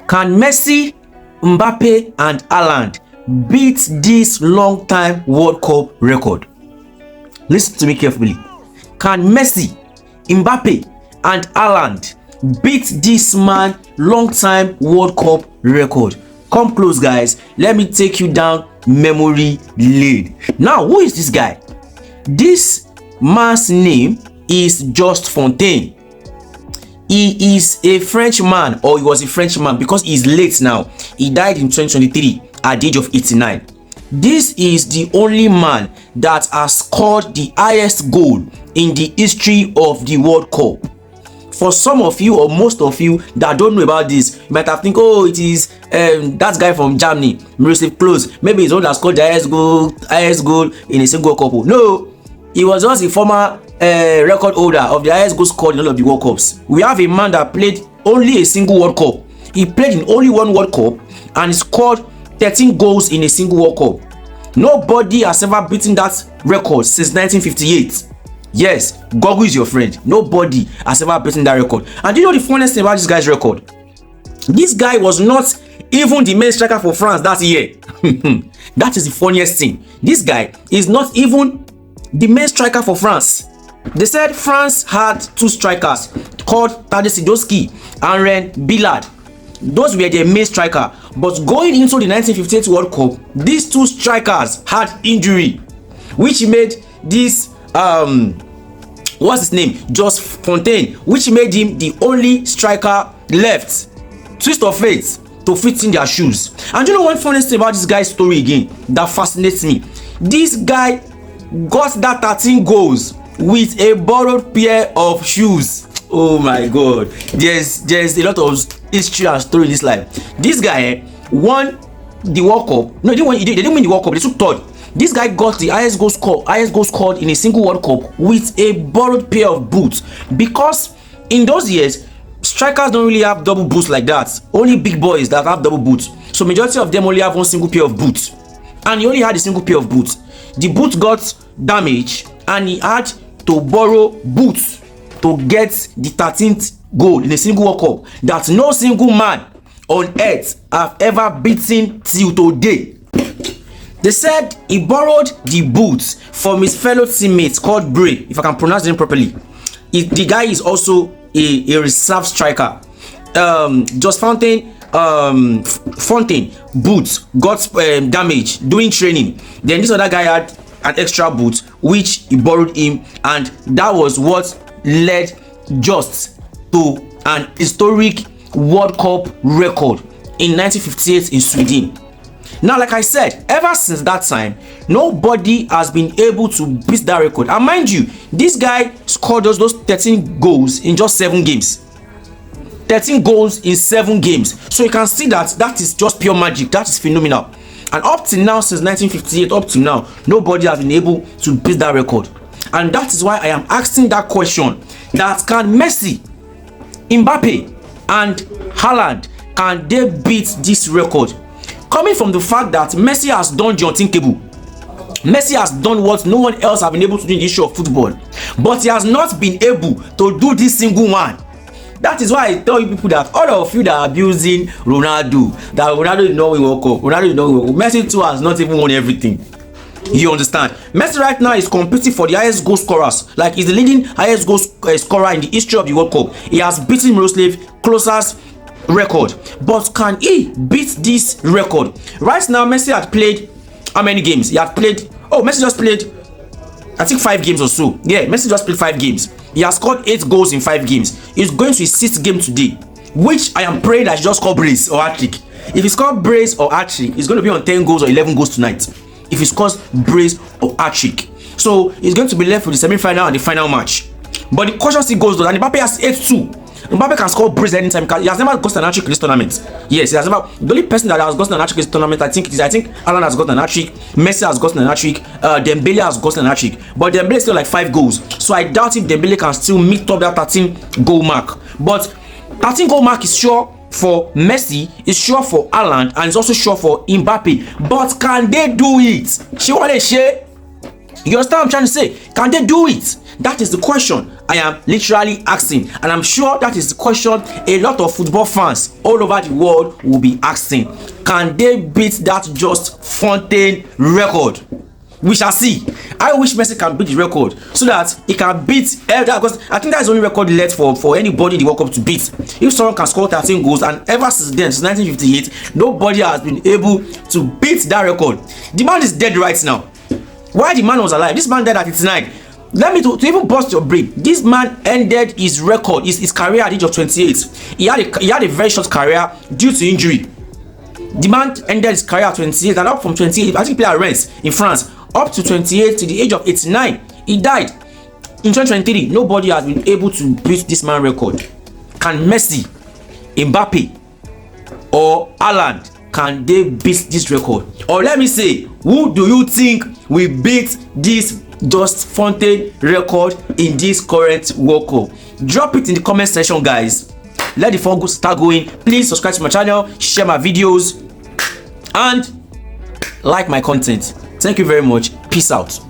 Can Messi, MBAPPE, and HAALAND beat this long-time World Cup record? Listen to me carefully. Can Messi, MBAPPE, and HAALAND beat this man long-time World Cup record? Come close, guys. Let me take you down memory lane. Now, who is this guy? This man's name is Just Fontaine. He is a Frenchman, or he was a Frenchman, because he's late now. He died in 2023 at the age of 89. This is the only man that has scored the highest goal in the history of the World Cup. For some of you, or most of you that don't know about this, you might have think, oh, it is that guy from Germany, Miroslav Klose. Maybe he's the one that scored the highest goal in a single World Cup. No, he was just a former record holder of the highest goal scored in all of the World Cups. We have a man that played only a single World Cup. He played in only one World Cup and he scored 13 goals in a single World Cup. Nobody has ever beaten that record since 1958. Yes, Google is your friend. Nobody has ever beaten that record. And do you know the funniest thing about this guy's record? This guy was not even the main striker for France that year. That is the funniest thing. This guy is not even the main striker for France. They said France had two strikers called Tadej Sidorski and Ren Billard. Those were their main striker. But going into the 1958 World Cup, these two strikers had injury, which made this what's his name, Just Fontaine, which made him the only striker left. Twist of fate to fit in their shoes. And you know one funny thing about this guy's story again that fascinates me? This guy got that 13 goals with a borrowed pair of shoes. Oh my god, there's a lot of history and story in this life. This guy won the World Cup. No, they didn't win the World Cup, they took third. This guy got the highest goal scored in a single World Cup with a borrowed pair of boots, because in those years strikers don't really have double boots like that. Only big boys that have double boots. So majority of them only have one single pair of boots, and he only had a single pair of boots. The boot got damaged and he had to borrow boots to get the 13th goal in a single World Cup that no single man on earth have ever beaten till today. They said he borrowed the boots from his fellow teammates called Bray, if I can pronounce the name properly. The guy is also a reserve striker. Just Fontaine boots got damaged during training. Then this other guy had an extra boot which he borrowed him, and that was what led Just to an historic World Cup record in 1958 in Sweden. Now, like I said, ever since that time, nobody has been able to beat that record. And mind you, this guy scored those 13 goals in just 7 games. 13 goals in 7 games. So you can see that is just pure magic. That is phenomenal. And up to now, since 1958, up to now, nobody has been able to beat that record. And that is why I am asking that question, that can Messi, MBAPPE, and HAALAND, can they beat this record? Coming from the fact that Messi has done the unthinkable. Messi has done what no one else has been able to do in the issue of football, but he has not been able to do this single one. That is why I tell you people that all of you that are abusing Ronaldo, that Ronaldo did not win World Cup, Ronaldo did not win World Cup. Messi too has not even won everything. You understand? Messi right now is competing for the highest goal scorers. Like, he's the leading highest goal scorer in the history of the World Cup. He has beaten Miroslav Klose's record. But can he beat this record? Right now, Messi had played how many games? He had played, Messi just played, I think 5 games or so. Yeah, Messi just played 5 games. He has scored 8 goals in 5 games. He's going to his 6th game today, which I am praying that he just score brace or hat-trick. If he scores brace or hat-trick, he's going to be on 10 goals or 11 goals tonight. If he scores brace or hat-trick. So he's going to be left with the semi-final and the final match. But the question still goes though, and MBAPPE has 8-2. MBAPPE can score brace anytime. He has never gotten an hat-trick in this tournament. Yes, he has never. The only person that has gotten an hat-trick in this tournament, I think HAALAND has gotten an hat-trick, Messi has gotten an hat-trick, Dembele has gotten an hat-trick. But Dembele is still like 5 goals. So I doubt if Dembele can still meet up that 13 goal mark. But 13 goal mark is sure for Messi, is sure for HAALAND, and it's also sure for MBAPPE. But can they do it? You understand what I'm trying to say? Can they do it? That is the question. I am literally asking, and I'm sure that is the question a lot of football fans all over the world will be asking. Can they beat that just Fontaine record? We shall see. I wish Messi can beat the record so that he can beat that, because I think that's the only record left for anybody in the World Cup to beat. If someone can score 13 goals, and ever since then, since 1958, nobody has been able to beat that record. The man is dead right now. While the man was alive, this man died at 89. Let me to even burst your brain. This man ended his record, his career at the age of 28. He had a very short career due to injury. The man ended his career at 28, and up from 28, I think he played at Rennes in France, up to 28 to the age of 89. He died. In 2023, nobody has been able to beat this man record. Can Messi, MBAPPE, or HAALAND, can they beat this record? Or let me say, who do you think will beat this just Fontaine record in this current World Cup? Drop it in the comment section, guys. Let the fun start going. Please subscribe to my channel, share my videos, and like my content. Thank you very much. Peace out.